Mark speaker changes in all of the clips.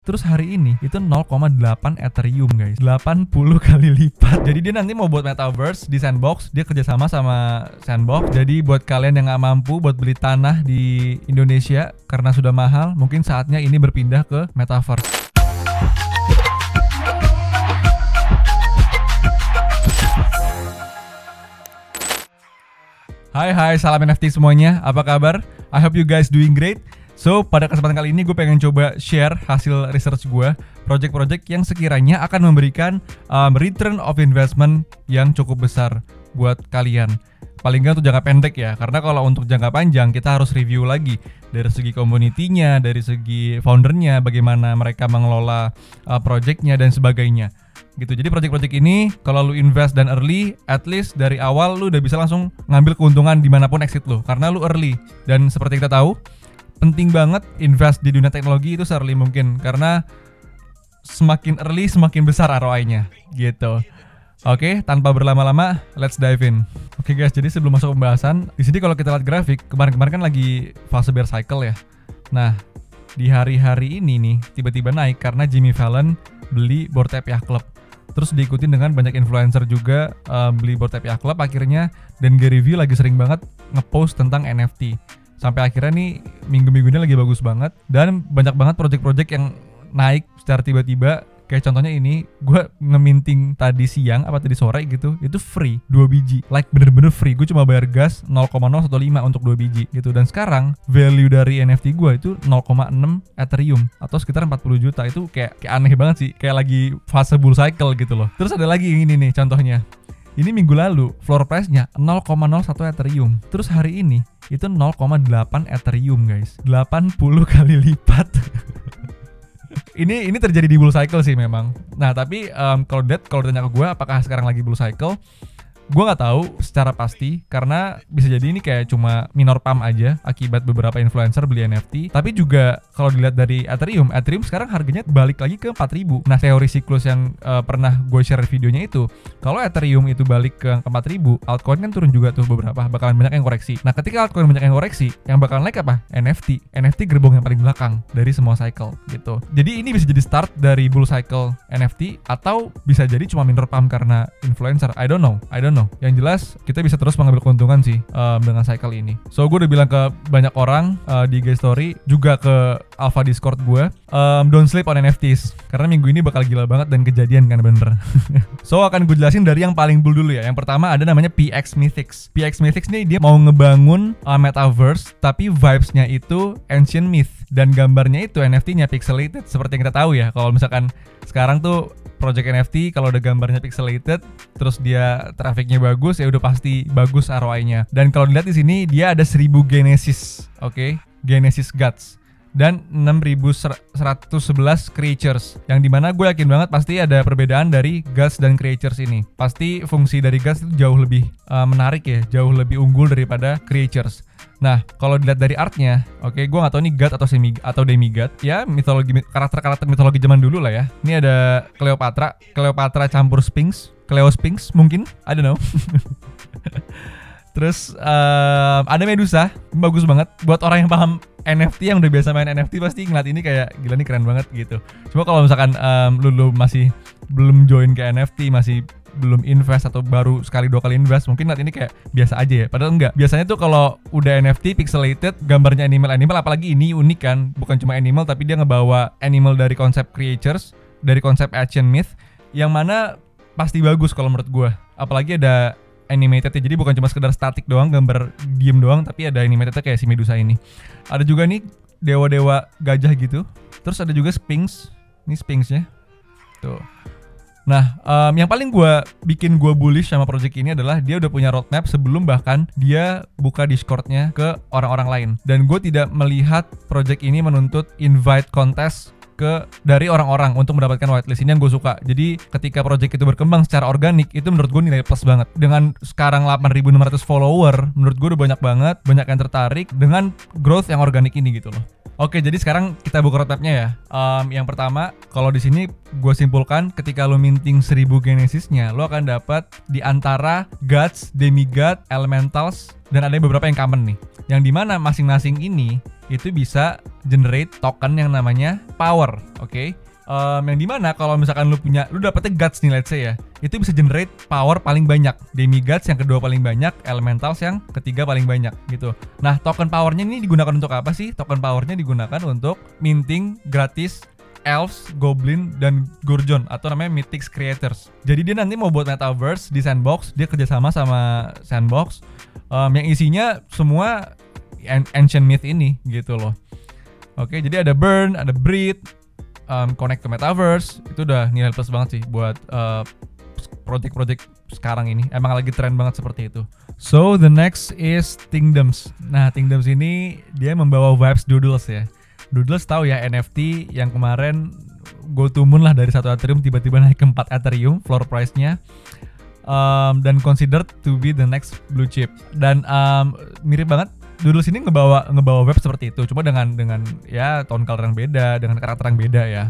Speaker 1: Terus hari ini itu 0,8 Ethereum guys, 80 kali lipat. Jadi dia nanti mau buat metaverse di Sandbox, dia kerjasama sama Sandbox. Jadi buat kalian yang nggak mampu buat beli tanah di Indonesia karena sudah mahal, mungkin saatnya ini berpindah ke metaverse. Hai, salam NFT semuanya, apa kabar? I hope you guys doing great. So, pada kesempatan kali ini gue pengen coba share hasil research gue, project-project yang sekiranya akan memberikan return of investment yang cukup besar buat kalian. Paling nggak untuk jangka pendek ya, karena kalau untuk jangka panjang kita harus review lagi dari segi community-nya, dari segi foundernya, bagaimana mereka mengelola project-nya dan sebagainya. Gitu. Jadi project-project ini kalau lu invest dan early, at least dari awal lu udah bisa langsung ngambil keuntungan dimanapun exit lu, karena lu early. Dan seperti kita tahu, penting banget invest di dunia teknologi itu se-early mungkin, karena semakin early semakin besar ROI-nya gitu. Oke, tanpa berlama-lama, let's dive in. Oke guys, jadi sebelum masuk pembahasan, di sini kalau kita lihat grafik, kemarin kan lagi fase bear cycle ya. Nah, di hari-hari ini nih tiba-tiba naik karena Jimmy Fallon beli Bored Ape Yacht Club. Terus diikutin dengan banyak influencer juga beli Bored Ape Yacht Club akhirnya, dan Gary Vee lagi sering banget ngepost tentang NFT. Sampai akhirnya nih minggu-minggu ini lagi bagus banget, dan banyak banget project-project yang naik secara tiba-tiba. Kayak contohnya ini, gue ngeminting tadi siang apa tadi sore gitu, itu free 2 biji, like bener-bener free. Gue cuma bayar gas 0,015 untuk 2 biji gitu. Dan sekarang value dari NFT gue itu 0,6 Ethereum atau sekitar 40 juta. Itu kayak aneh banget sih, kayak lagi fase bull cycle gitu loh. Terus ada lagi yang ini nih contohnya. Ini minggu lalu floor price-nya 0,01 Ethereum. Terus hari ini itu 0,8 Ethereum guys, 80 kali lipat. Ini terjadi di bull cycle sih memang. Nah tapi kalau ditanya ke gue apakah sekarang lagi bull cycle, gue nggak tahu secara pasti, karena bisa jadi ini kayak cuma minor pump aja akibat beberapa influencer beli NFT. Tapi juga kalau dilihat dari Ethereum sekarang harganya balik lagi ke 4.000. Nah teori siklus yang pernah gue share videonya itu, kalau Ethereum itu balik ke 4.000, altcoin kan turun juga tuh beberapa, bakalan banyak yang koreksi. Nah ketika altcoin banyak yang koreksi, yang bakalan naik apa? NFT gerbong yang paling belakang dari semua cycle gitu. Jadi ini bisa jadi start dari bull cycle NFT, atau bisa jadi cuma minor pump karena influencer. I don't know. Yang jelas kita bisa terus mengambil keuntungan sih dengan cycle ini. So gue udah bilang ke banyak orang di IG story, juga ke Alpha Discord gue, don't sleep on NFTs, karena minggu ini bakal gila banget dan kejadian kan bener. So akan gue jelasin dari yang paling bull dulu ya. Yang pertama ada namanya PX Mythics. PX Mythics nih dia mau ngebangun metaverse, tapi vibes-nya itu ancient myth, dan gambarnya itu NFT-nya pixelated. Seperti yang kita tahu ya, kalau misalkan sekarang tuh project NFT kalau udah gambarnya pixelated terus dia trafficnya bagus, ya udah pasti bagus ROI-nya. Dan kalau dilihat di sini dia ada 1000 Genesis, oke? Genesis Gods dan 6111 creatures, yang dimana gue yakin banget pasti ada perbedaan dari gods dan creatures ini. Pasti fungsi dari gods itu jauh lebih menarik ya, jauh lebih unggul daripada creatures. Nah, kalau dilihat dari artnya, oke, gue nggak tahu ini god atau demigod, ya mitologi, karakter mitologi zaman dulu lah ya. Ini ada Cleopatra campur Sphinx, Cleo Sphinx mungkin, I don't know. Terus ada Medusa, bagus banget. Buat orang yang paham NFT, yang udah biasa main NFT pasti ngeliat ini kayak gila nih keren banget gitu. Cuma kalau misalkan lu masih belum join ke NFT, masih belum invest atau baru sekali 2 kali invest, mungkin lihat ini kayak biasa aja ya. Padahal enggak. Biasanya tuh kalau udah NFT pixelated, gambarnya animal, apalagi ini unik kan, bukan cuma animal tapi dia ngebawa animal dari konsep creatures, dari konsep ancient myth, yang mana pasti bagus kalau menurut gue. Apalagi ada animated ya, jadi bukan cuma sekedar statik doang, gambar diem doang, tapi ada animatednya kayak si Medusa ini. Ada juga nih dewa-dewa gajah gitu. Terus ada juga Sphinx. Ini Sphinxnya tuh. Nah, yang paling bikin gue bullish sama project ini adalah dia udah punya roadmap sebelum bahkan dia buka Discord-nya ke orang-orang lain. Dan gue tidak melihat project ini menuntut invite contest dari orang-orang untuk mendapatkan whitelist. Ini yang gue suka. Jadi ketika project itu berkembang secara organik, itu menurut gue nilai plus banget. Dengan sekarang 8.600 follower, menurut gue udah banyak yang tertarik dengan growth yang organik ini gitu loh. Oke, jadi sekarang kita buka roadmapnya ya. Yang pertama, kalau di sini gue simpulkan, ketika lo minting 1000 Genesisnya, lo akan dapat di antara gods, demigod, elementals, dan ada beberapa yang common nih. Yang dimana masing-masing ini itu bisa generate token yang namanya power, oke? Yang dimana kalau misalkan lu dapetnya guts nih, let's say ya, itu bisa generate power paling banyak, demigods yang kedua paling banyak, elementals yang ketiga paling banyak gitu. Nah, token powernya ini digunakan untuk apa sih? Token powernya digunakan untuk minting gratis elves, goblin, dan gurjon atau namanya mythics creators. Jadi dia nanti mau buat metaverse di sandbox, dia kerjasama sama sandbox yang isinya semua ancient myth ini gitu loh. Oke, jadi ada burn, ada breed, connect ke metaverse, itu udah nilai plus banget sih buat project-project sekarang ini. Emang lagi tren banget seperti itu. So the next is Kingdoms. Nah, Kingdoms ini dia membawa vibes Doodles ya. Doodles tahu ya, NFT yang kemarin go to moon lah dari 1 Ethereum tiba-tiba naik ke 4 Ethereum floor price-nya. Dan considered to be the next blue chip. Dan mirip banget Doodles ini ngebawa web seperti itu, cuma dengan ya tone color yang beda, dengan karakter yang beda ya.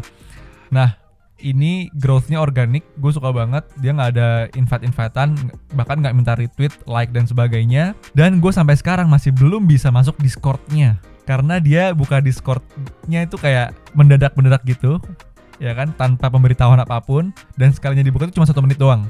Speaker 1: Nah, ini growth-nya organik, gue suka banget. Dia nggak ada invite-invitan, bahkan nggak minta retweet, like dan sebagainya. Dan gue sampai sekarang masih belum bisa masuk Discord-nya, karena dia buka Discord-nya itu kayak mendadak gitu, ya kan, tanpa pemberitahuan apapun. Dan sekalinya dibuka itu cuma 1 menit doang.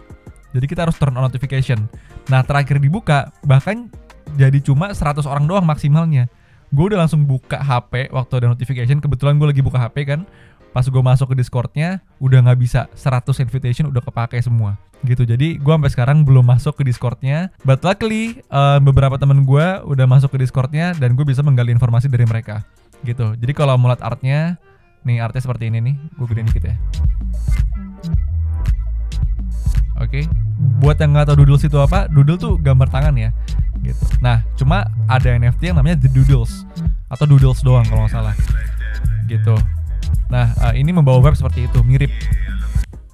Speaker 1: Jadi kita harus turn on notification. Nah, terakhir dibuka bahkan jadi cuma 100 orang doang maksimalnya. Gue udah langsung buka HP waktu ada notification. Kebetulan gue lagi buka HP kan. Pas gue masuk ke Discord-nya udah nggak bisa, 100 invitation udah kepake semua gitu. Jadi gue sampai sekarang belum masuk ke Discord-nya. But luckily beberapa temen gue udah masuk ke Discord-nya dan gue bisa menggali informasi dari mereka gitu. Jadi kalau mau lihat artnya, nih artnya seperti ini nih. Gue gedein dikit ya. Oke, buat yang nggak tahu Doodles itu apa, Doodle tuh gambar tangan ya, gitu. Nah, cuma ada NFT yang namanya The Doodles atau Doodles doang kalau nggak salah, gitu. Nah, ini membawa web seperti itu, mirip.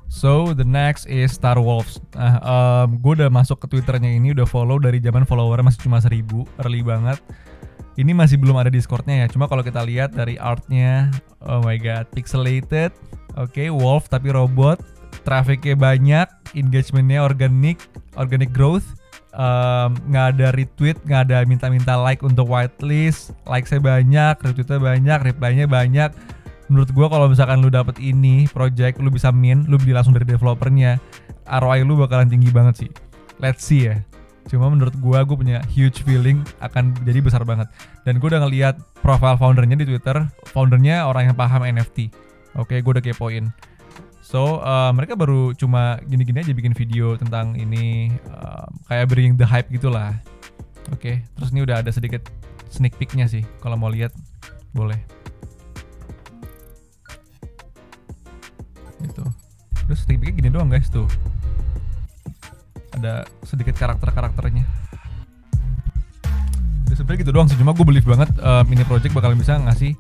Speaker 1: So the next is Star Wolves. Nah, gue udah masuk ke Twitternya ini, udah follow dari zaman followernya masih cuma 1000, early banget. Ini masih belum ada Discord-nya ya. Cuma kalau kita lihat dari artnya, oh my god, pixelated. Oke, wolf tapi robot. Trafficnya banyak, engagementnya organic growth, nggak ada retweet, nggak ada minta-minta like untuk whitelist, like saya banyak, retweetnya banyak, reply-nya banyak. Menurut gue kalau misalkan lu dapet ini project, lu bisa mint, lu beli langsung dari developernya, ROI lu bakalan tinggi banget sih. Let's see ya. Cuma menurut gue punya huge feeling akan jadi besar banget. Dan gue udah ngeliat profile foundernya di Twitter, foundernya orang yang paham NFT. Oke, gue udah kepoin. So, mereka baru cuma gini-gini aja bikin video tentang ini, kayak bringing the hype gitulah. Oke, terus ini udah ada sedikit sneak peek-nya sih, kalau mau lihat boleh. Gitu. Terus sneak peek-nya gini doang guys tuh. Ada sedikit karakternya. Sebenarnya gitu doang sih, cuma gue believe banget ini project bakal bisa ngasih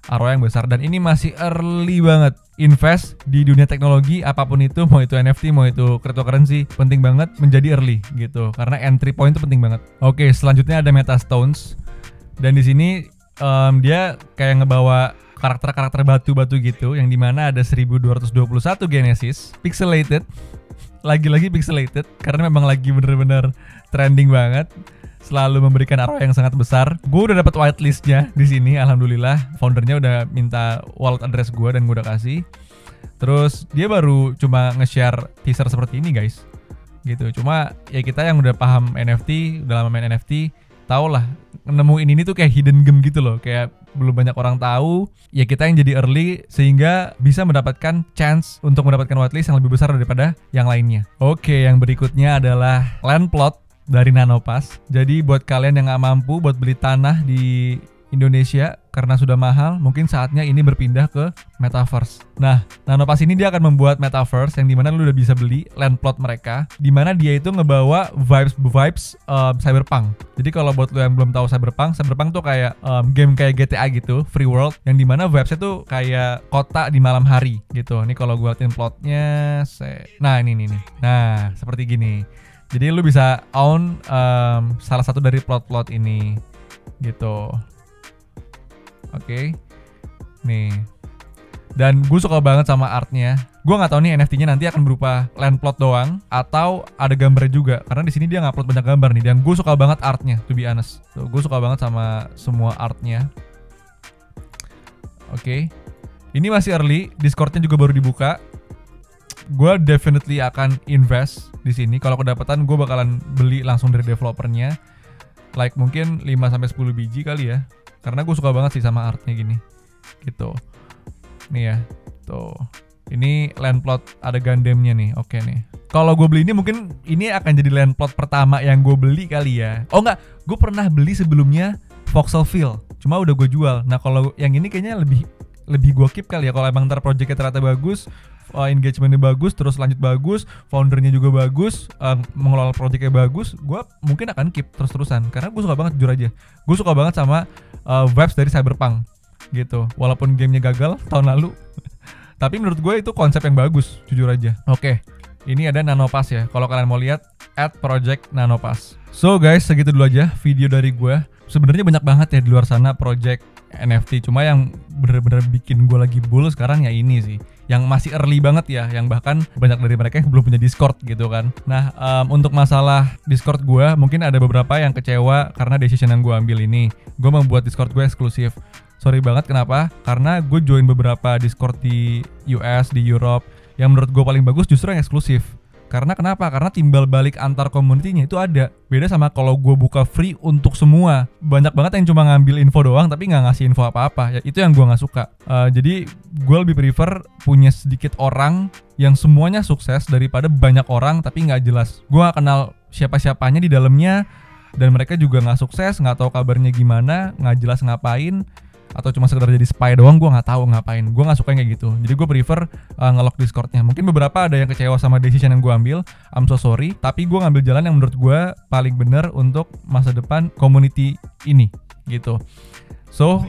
Speaker 1: ROI yang besar. Dan ini masih early banget. Invest di dunia teknologi apapun itu, mau itu NFT, mau itu cryptocurrency, penting banget menjadi early gitu, karena entry point itu penting banget. Oke, selanjutnya ada Metastones. Dan di sini dia kayak ngebawa karakter-karakter batu-batu gitu, yang dimana ada 1221 Genesis, pixelated, lagi-lagi pixelated, karena memang lagi bener-bener trending banget. Selalu memberikan ROI yang sangat besar. Gue udah dapat whitelistnya di sini, alhamdulillah. Foundernya udah minta wallet address gue dan gue udah kasih. Terus dia baru cuma nge-share teaser seperti ini guys, gitu. Cuma ya kita yang udah paham NFT, udah lama main NFT, tau lah nemuin ini tuh kayak hidden gem gitu loh, kayak belum banyak orang tahu. Ya kita yang jadi early sehingga bisa mendapatkan chance untuk mendapatkan whitelist yang lebih besar daripada yang lainnya. Oke, yang berikutnya adalah land plot dari Nanopass. Jadi buat kalian yang gak mampu buat beli tanah di Indonesia karena sudah mahal, mungkin saatnya ini berpindah ke Metaverse. Nah, Nanopass ini dia akan membuat Metaverse yang dimana lu udah bisa beli land plot mereka, dimana dia itu ngebawa vibes Cyberpunk. Jadi kalau buat lu yang belum tahu Cyberpunk tuh kayak game kayak GTA gitu, free world, yang dimana vibesnya tuh kayak kota di malam hari gitu. Ini kalau gue liatin plotnya, nah ini nih. Nah, seperti gini. Jadi lu bisa own salah satu dari plot-plot ini gitu. Oke. Nih. Dan gue suka banget sama artnya. Gue nggak tahu nih NFT-nya nanti akan berupa land plot doang atau ada gambarnya juga. Karena di sini dia ngupload banyak gambar nih. Dan gue suka banget artnya, to be honest. Tuh, gue suka banget sama semua artnya. Oke. Ini masih early, Discord-nya juga baru dibuka. Gue definitely akan invest di sini. Kalau kedapatan gue bakalan beli langsung dari developernya. Like mungkin 5-10 biji kali ya. Karena gue suka banget sih sama artnya gini. Gitu. Nih ya. Tuh. Ini land plot ada Gundamnya nih. Oke nih. Kalau gue beli ini mungkin ini akan jadi land plot pertama yang gue beli kali ya. Oh enggak, gue pernah beli sebelumnya Voxelville. Cuma udah gue jual. Nah kalau yang ini kayaknya lebih gue keep kali ya. Kalau emang ntar projectnya ternyata bagus, engagementnya bagus, terus lanjut bagus, foundernya juga bagus, mengelola projectnya bagus, gue mungkin akan keep terus-terusan. Karena gue suka banget, jujur aja, gue suka banget sama vibes dari Cyberpunk gitu. Walaupun gamenya gagal tahun lalu, tapi menurut gue itu konsep yang bagus, jujur aja. Oke, ini ada Nanopass ya. Kalau kalian mau lihat, @project Nanopass. So guys, segitu dulu aja video dari gue. Sebenarnya banyak banget ya di luar sana project NFT. Cuma yang bener-bener bikin gue lagi bull sekarang ya ini sih, yang masih early banget ya, yang bahkan banyak dari mereka yang belum punya Discord gitu kan. Nah, untuk masalah Discord gue, mungkin ada beberapa yang kecewa karena decision yang gue ambil ini. Gue membuat Discord gue eksklusif. Sorry banget, kenapa? Karena gue join beberapa Discord di US, di Europe, yang menurut gue paling bagus justru yang eksklusif. Karena kenapa? Karena timbal balik antar community-nya itu ada. Beda sama kalau gue buka free untuk semua. Banyak banget yang cuma ngambil info doang tapi nggak ngasih info apa-apa. Ya, itu yang gue nggak suka. Jadi gue lebih prefer punya sedikit orang yang semuanya sukses daripada banyak orang tapi nggak jelas. Gue nggak kenal siapa-siapanya di dalamnya dan mereka juga nggak sukses, nggak tahu kabarnya gimana, nggak jelas ngapain, atau cuma sekedar jadi spy doang, gue nggak tahu ngapain. Gue nggak suka yang kayak gitu. Jadi gue prefer nge-lock Discordnya. Mungkin beberapa ada yang kecewa sama decision yang gue ambil, I'm so sorry. Tapi gue ngambil jalan yang menurut gue paling benar untuk masa depan community ini gitu. So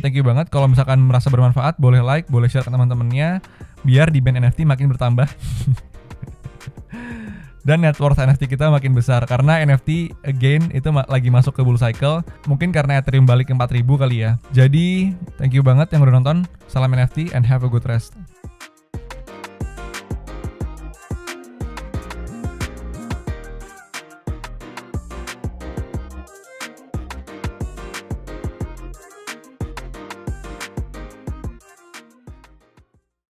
Speaker 1: thank you banget. Kalau misalkan merasa bermanfaat, boleh like, boleh share ke teman-temannya, biar di band NFT makin bertambah. Dan net worth NFT kita makin besar. Karena NFT again itu lagi masuk ke bull cycle. Mungkin karena Ethereum balik ke 4.000 kali ya. Jadi thank you banget yang udah nonton. Salam NFT and have a good rest.